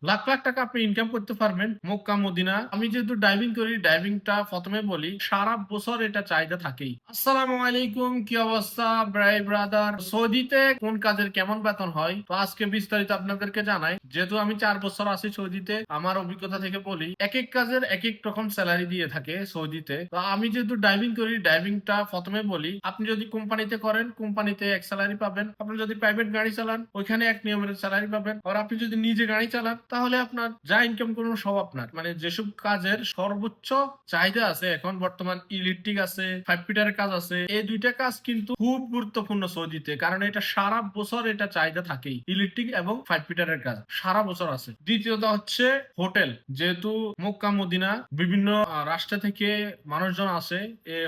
লাখ লাখ টাকা আপনি ইনকাম করতে পারবেন মক্কা মদিনা। আমি যেহেতু ডাইভিং করি, ডাইভিংটা প্রথমে বলি, সারা বছর এটা চাহিদা থাকেই। আসসালামু আলাইকুম, কি অবস্থা ভাই ব্রাদার? সৌদিতে কোন কাজের কেমন বেতন হয়, তো আজকে বিস্তারিত আপনাদেরকে জানাই। যেহেতু আমি 4 বছর আছি সৌদিতে, আমার অভিজ্ঞতা থেকে বলি, এক এক কাজের এক এক রকম স্যালারি দিয়ে থাকে সৌদিতে। তো আমি যেহেতু ডাইভিং করি, ডাইভিংটা প্রথমে বলি, আপনি যদি কোম্পানিতে করেন, কোম্পানিতে এক স্যালারি পাবেন। আপনি যদি প্রাইভেট গাড়ি চালান, ওইখানে এক নিয়মের স্যালারি পাবেন। আর আপনি যদি নিজে গাড়ি চালান, তাহলে আপনার যা ইনকাম করুন সব আপনার। মানে যেসব কাজের সর্বোচ্চ চাহিদা আছে এখন বর্তমান, ইলেকট্রিক আছে, 5 ফিটারের কাজ আছে। এই দুইটা কাজ কিন্তু খুব গুরুত্বপূর্ণ সৌদিতে, কারণ এটা সারা বছর এটা চাহিদা থাকেই। ইলেকট্রিক এবং 5 ফিটারের কাজ সারা বছর আছে। দ্বিতীয়ত হচ্ছে হোটেল। যেহেতু মক্কা মদিনা বিভিন্ন রাষ্ট্র থেকে মানুষজন আসে,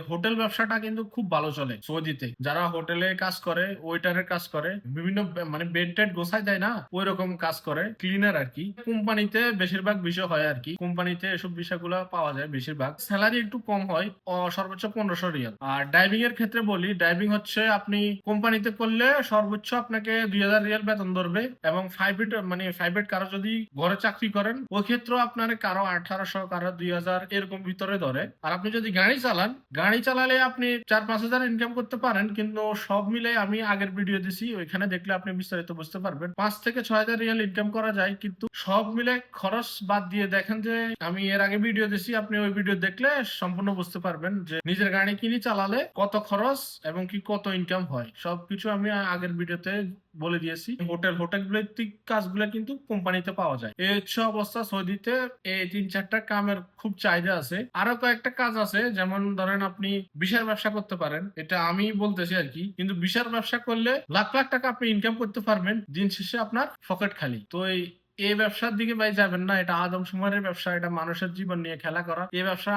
হোটেল ব্যবসাটা কিন্তু খুব ভালো চলে সৌদিতে। যারা হোটেলে কাজ করে, ওয়েটারের কাজ করে, বিভিন্ন মানে বেড টেড গোছায় দেয় না, ওই রকম কাজ করে, ক্লিনার আর কি। কোম্পানিতে বেশিরভাগ বিষয় হয় আর কি, কোম্পানিতে এসব বিষয়গুলো পাওয়া যায়। বেশিরভাগ স্যালারি একটু কম হয়, সর্বোচ্চ 1500 রিয়াল। আর ডাইভিং এর ক্ষেত্রে বলি, ডাইভিং হচ্ছে আপনি কোম্পানিতে করলে সর্বোচ্চ আপনাকে 2000 রিয়াল বেতন ধরবে। এবং ফাইভ এইট কারো যদি ঘরে চাকরি করেন, ওই ক্ষেত্রেও আপনার কারো 1800, কারো 2000 এরকম ভিতরে ধরে। আর আপনি যদি গাড়ি চালান, গাড়ি চালালে আপনি 4-5 হাজার ইনকাম করতে পারেন। কিন্তু সব মিলে আমি আগের ভিডিও দিছি, ওইখানে দেখলে আপনি বিস্তারিত বুঝতে পারবেন। 5 থেকে 6 হাজার রিয়াল ইনকাম করা যায়। কিন্তু সব মিলে খরচ বাদ দিয়ে দেখেন যে আমি এর আগে ভিডিও দিছি, আপনি ওই ভিডিও দেখলে সম্পূর্ণ বুঝতে পারবেন যে নিজের গাড়ি কিনে চালালে কত খরচ এবং কি কত ইনকাম হয়। সবকিছু আমি আগের ভিডিওতে বলে দিয়েছি। হোটেল ভিত্তিক কাজগুলো কিন্তু কোম্পানিতে পাওয়া যায়। এই হচ্ছে অবস্থা সৌদিতে। এই 3-4টা কামের খুব চাহিদা আছে। আরো কয়েকটা কাজ আছে, যেমন ধরেন আপনি ভিসার ব্যবসা করতে পারেন, এটা আমি বলতেছি আর কি। কিন্তু ভিসার ব্যবসা করলে লাখ লাখ টাকা আপনি ইনকাম করতে পারবেন, দিন শেষে আপনার পকেট খালি। তো এই ব্যবসার দিকে ভাই যাবেন না, এটা আদমশুমারের ব্যবসা, এটা মানুষের জীবন নিয়ে খেলা করা। এই ব্যবসা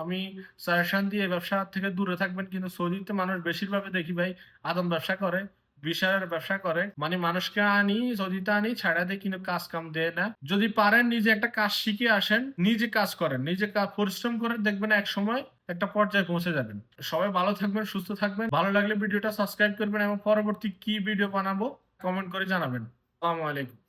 আমি সাজেশন দিয়ে এই ব্যবসা থেকে দূরে থাকবেন। কিন্তু সৌদিতে মানুষ বেশিরভাগ দেখি ভাই আদম ব্যবসা করে, বিশাল ব্যবসা করে। মানে মানুষকে আনি, সৌদিতে আনি, ছাড়া দিয়ে কিন্তু কাজ কাম দেয় না। যদি পারেন নিজে একটা কাজ শিখে আসেন, নিজে কাজ করেন, নিজে পরিশ্রম করেন, দেখবেন এক সময় একটা পর্যায়ে পৌঁছে যাবেন। সবাই ভালো থাকবেন, সুস্থ থাকবেন। ভালো লাগলে ভিডিওটা সাবস্ক্রাইব করবেন এবং পরবর্তী কি ভিডিও বানাবো কমেন্ট করে জানাবেন। আসসালামু আলাইকুম।